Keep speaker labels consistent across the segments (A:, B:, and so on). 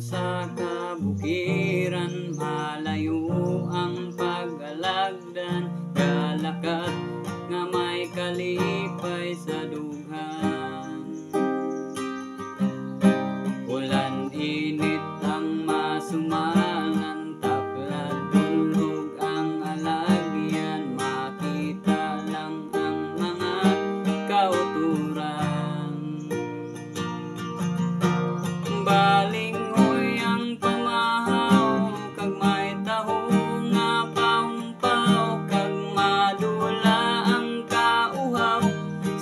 A: sa kabukiran, malayo ang pag-alagdan, kalakat nga may kalipay sa dughan. Ulan init ang masumanan, taklad dulog ang alagyan, makita lang ang mga kauturan. Balinghoy ang pamahaw, kag may taho nga pahumpaw, kag madula ang kauhaw,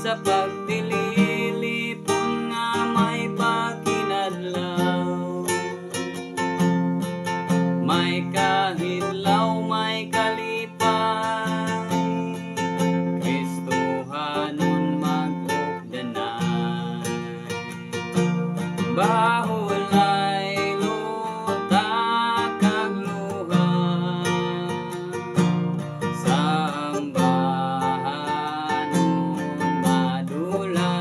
A: sa pagdililipon nga may pakinadlaw. May kahidlaw, may kalipay, Kristohanon mag-ugdanay. Bahulay luta kag luha, sambahanon madula,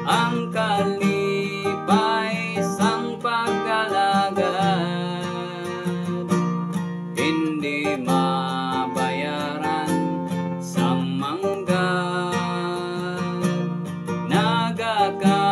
A: ang kalipay sang pag-alagad, hindi mabayaran sa manggad. Nagaka